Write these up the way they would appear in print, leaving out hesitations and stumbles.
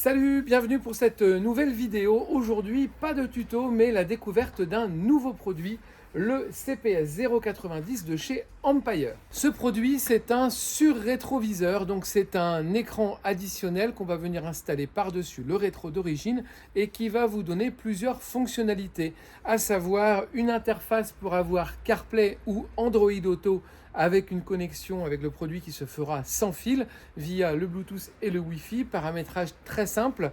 Salut, bienvenue pour cette nouvelle vidéo. Aujourd'hui, pas de tuto, mais la découverte d'un nouveau produit, le CPS 090 de chez Empire. Ce produit, c'est un sur-rétroviseur, donc c'est un écran additionnel qu'on va venir installer par-dessus le rétro d'origine et qui va vous donner plusieurs fonctionnalités, à savoir une interface pour avoir CarPlay ou Android Auto avec une connexion avec le produit qui se fera sans fil via le Bluetooth et le Wi-Fi, paramétrage très simple.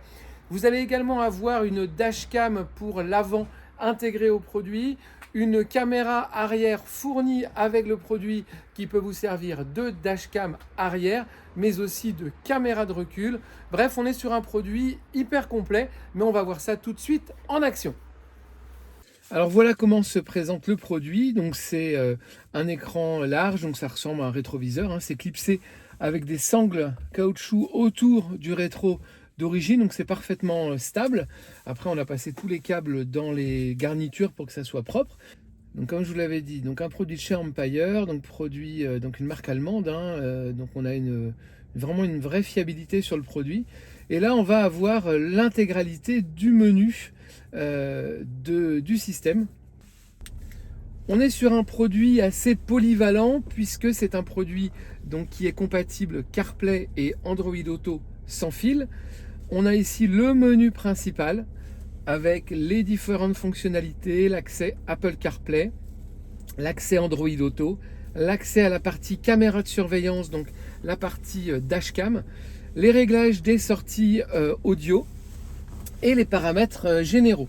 Vous allez également avoir une dashcam pour l'avant intégrée au produit, une caméra arrière fournie avec le produit qui peut vous servir de dashcam arrière, mais aussi de caméra de recul. Bref, on est sur un produit hyper complet, mais on va voir ça tout de suite en action. Alors voilà comment se présente le produit. Donc c'est un écran large, donc ça ressemble à un rétroviseur, hein. C'est clipsé avec des sangles caoutchouc autour du rétro d'origine, donc c'est parfaitement stable. Après on a passé tous les câbles dans les garnitures pour que ça soit propre. Donc comme je vous l'avais dit, donc un produit de chez Empire, donc produit donc une marque allemande, hein, donc on a vraiment une vraie fiabilité sur le produit. Et là on va avoir l'intégralité du menu du système. On est sur un produit assez polyvalent puisque c'est un produit donc, qui est compatible CarPlay et Android Auto sans fil. On a ici le menu principal avec les différentes fonctionnalités, l'accès Apple CarPlay, l'accès Android Auto, l'accès à la partie caméra de surveillance, donc la partie dashcam, les réglages des sorties audio et les paramètres généraux.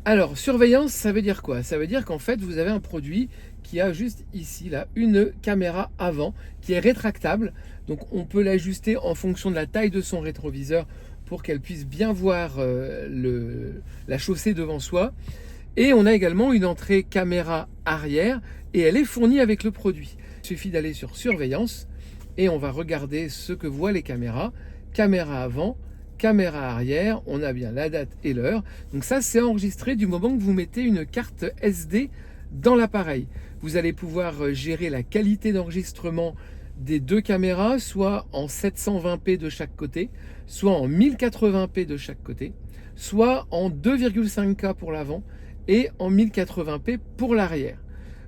Alors, surveillance, ça veut dire quoi? Ça veut dire qu'en fait, vous avez un produit qui a juste ici, là, une caméra avant qui est rétractable. Donc, on peut l'ajuster en fonction de la taille de son rétroviseur pour qu'elle puisse bien voir la chaussée devant soi. Et on a également une entrée caméra arrière et elle est fournie avec le produit. Il suffit d'aller sur surveillance et on va regarder ce que voient les caméras. Caméra avant, caméra arrière, on a bien la date et l'heure. Donc ça, c'est enregistré du moment que vous mettez une carte SD dans l'appareil. Vous allez pouvoir gérer la qualité d'enregistrement des deux caméras, soit en 720p de chaque côté, soit en 1080p de chaque côté, soit en 2,5K pour l'avant et en 1080p pour l'arrière.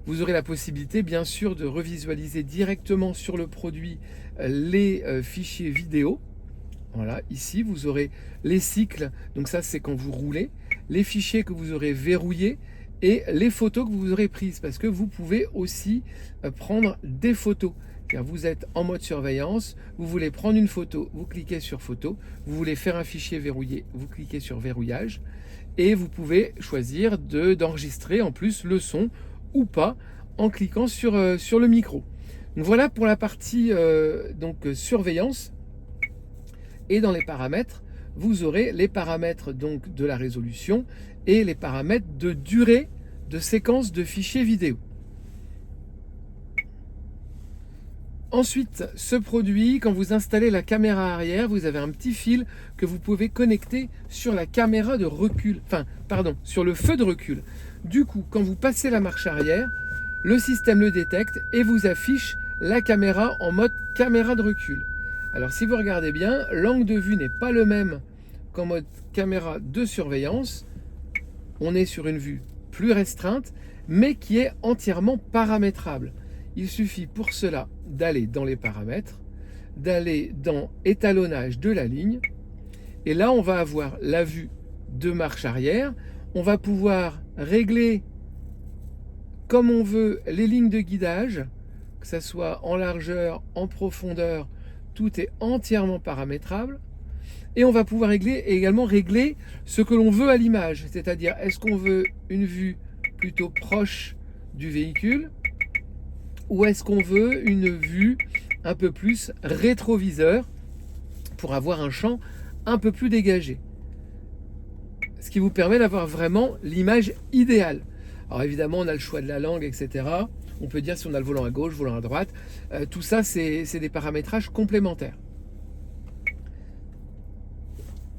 Vous aurez la possibilité bien sûr de revisualiser directement sur le produit les fichiers vidéo. Voilà, ici vous aurez les cycles, donc ça c'est quand vous roulez, les fichiers que vous aurez verrouillés et les photos que vous aurez prises, parce que vous pouvez aussi prendre des photos. Car vous êtes en mode surveillance, vous voulez prendre une photo, vous cliquez sur photo, vous voulez faire un fichier verrouillé, vous cliquez sur verrouillage, et vous pouvez choisir d'enregistrer en plus le son ou pas en cliquant sur le micro. Donc voilà pour la partie surveillance. Et dans les paramètres, vous aurez les paramètres donc de la résolution et les paramètres de durée de séquence de fichiers vidéo. Ensuite, ce produit, quand vous installez la caméra arrière, vous avez un petit fil que vous pouvez connecter sur la caméra de recul, sur le feu de recul. Du coup, quand vous passez la marche arrière, le système le détecte et vous affiche la caméra en mode caméra de recul. Alors si vous regardez bien, l'angle de vue n'est pas le même qu'en mode caméra de surveillance. On est sur une vue plus restreinte, mais qui est entièrement paramétrable. Il suffit pour cela d'aller dans les paramètres, d'aller dans étalonnage de la ligne, et là on va avoir la vue de marche arrière. On va pouvoir régler comme on veut les lignes de guidage, que ce soit en largeur, en profondeur, tout est entièrement paramétrable. Et on va pouvoir également régler ce que l'on veut à l'image, c'est-à-dire est-ce qu'on veut une vue plutôt proche du véhicule ou est-ce qu'on veut une vue un peu plus rétroviseur pour avoir un champ un peu plus dégagé. Ce qui vous permet d'avoir vraiment l'image idéale. Alors évidemment, on a le choix de la langue, etc. On peut dire si on a le volant à gauche, volant à droite. Tout ça, c'est des paramétrages complémentaires.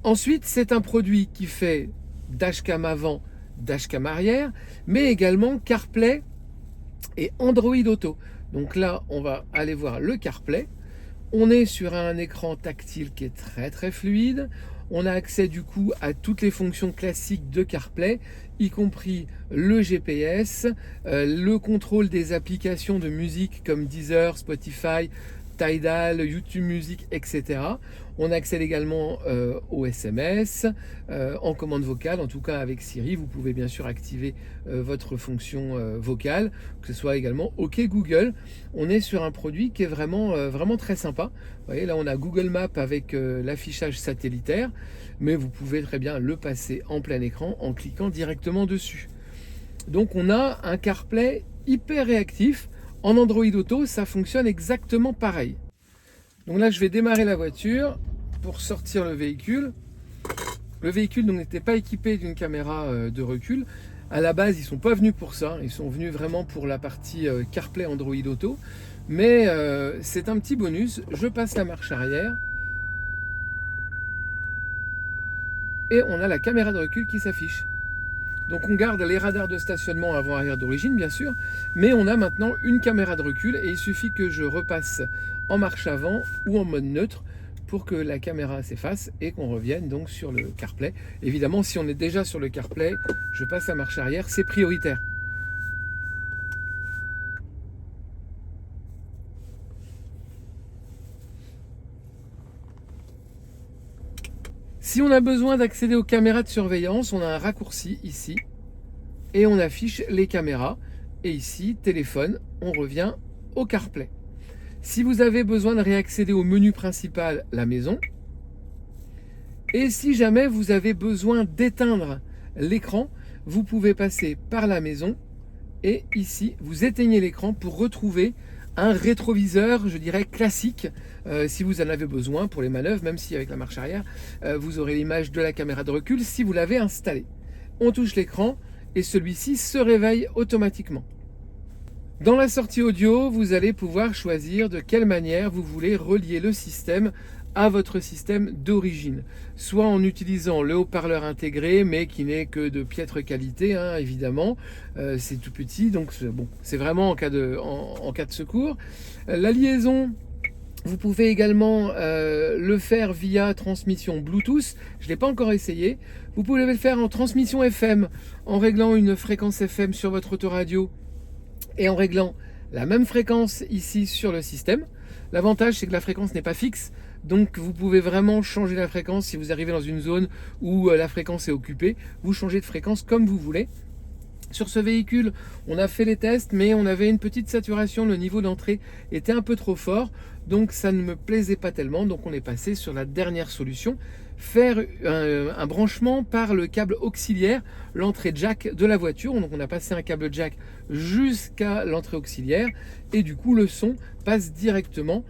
Ensuite, c'est un produit qui fait dashcam avant, dashcam arrière, mais également CarPlay et Android Auto. Donc là, on va aller voir le CarPlay. On est sur un écran tactile qui est très très fluide. On a accès du coup à toutes les fonctions classiques de CarPlay, y compris le GPS, le contrôle des applications de musique comme Deezer, Spotify, Tidal, YouTube Music, etc. On accède également au SMS, en commande vocale, en tout cas avec Siri. Vous pouvez bien sûr activer votre fonction vocale, que ce soit également OK Google. On est sur un produit qui est vraiment très sympa. Vous voyez, là on a Google Maps avec l'affichage satellitaire, mais vous pouvez très bien le passer en plein écran en cliquant directement dessus. Donc on a un CarPlay hyper réactif. En Android Auto, ça fonctionne exactement pareil. Donc là, je vais démarrer la voiture pour sortir le véhicule. Le véhicule n'était pas équipé d'une caméra de recul. À la base, ils ne sont pas venus pour ça. Ils sont venus vraiment pour la partie CarPlay Android Auto. Mais c'est un petit bonus. Je passe la marche arrière. Et on a la caméra de recul qui s'affiche. Donc on garde les radars de stationnement avant-arrière d'origine, bien sûr, mais on a maintenant une caméra de recul et il suffit que je repasse en marche avant ou en mode neutre pour que la caméra s'efface et qu'on revienne donc sur le CarPlay. Évidemment, si on est déjà sur le CarPlay, je passe la marche arrière, c'est prioritaire. Si on a besoin d'accéder aux caméras de surveillance, on a un raccourci ici et on affiche les caméras. Et ici, téléphone, on revient au CarPlay. Si vous avez besoin de réaccéder au menu principal, la maison, et si jamais vous avez besoin d'éteindre l'écran, vous pouvez passer par la maison et ici, vous éteignez l'écran pour retrouver un rétroviseur, je dirais classique, si vous en avez besoin pour les manœuvres, même si avec la marche arrière, vous aurez l'image de la caméra de recul si vous l'avez installée. On touche l'écran et celui-ci se réveille automatiquement. Dans la sortie audio, vous allez pouvoir choisir de quelle manière vous voulez relier le système à votre système d'origine. Soit en utilisant le haut-parleur intégré, mais qui n'est que de piètre qualité, hein, évidemment. C'est tout petit, donc bon, c'est vraiment en cas de secours. La liaison, vous pouvez également le faire via transmission Bluetooth. Je ne l'ai pas encore essayé. Vous pouvez le faire en transmission FM, en réglant une fréquence FM sur votre autoradio et en réglant la même fréquence ici sur le système. L'avantage, c'est que la fréquence n'est pas fixe, donc vous pouvez vraiment changer la fréquence si vous arrivez dans une zone où la fréquence est occupée. Vous changez de fréquence comme vous voulez. Sur ce véhicule, on a fait les tests, mais on avait une petite saturation, le niveau d'entrée était un peu trop fort, donc ça ne me plaisait pas tellement, donc on est passé sur la dernière solution, faire un branchement par le câble auxiliaire, l'entrée jack de la voiture. Donc on a passé un câble jack jusqu'à l'entrée auxiliaire, et du coup le son passe directement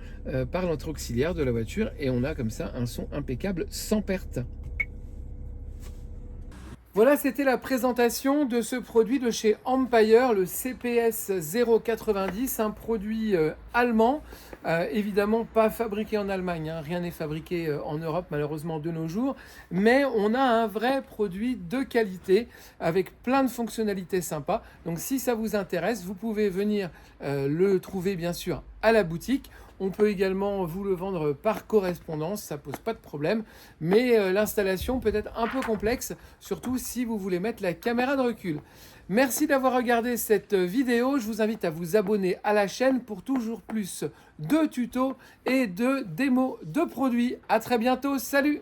par l'entrée auxiliaire de la voiture, et on a comme ça un son impeccable sans perte. Voilà, c'était la présentation de ce produit de chez Ampere, le CPS 090, un produit allemand, évidemment pas fabriqué en Allemagne, hein, rien n'est fabriqué en Europe malheureusement de nos jours, mais on a un vrai produit de qualité avec plein de fonctionnalités sympas. Donc si ça vous intéresse, vous pouvez venir le trouver bien sûr à la boutique. On peut également vous le vendre par correspondance, ça pose pas de problème, mais l'installation peut être un peu complexe, surtout si vous voulez mettre la caméra de recul. Merci d'avoir regardé cette vidéo, je vous invite à vous abonner à la chaîne pour toujours plus de tutos et de démos de produits. À très bientôt, salut!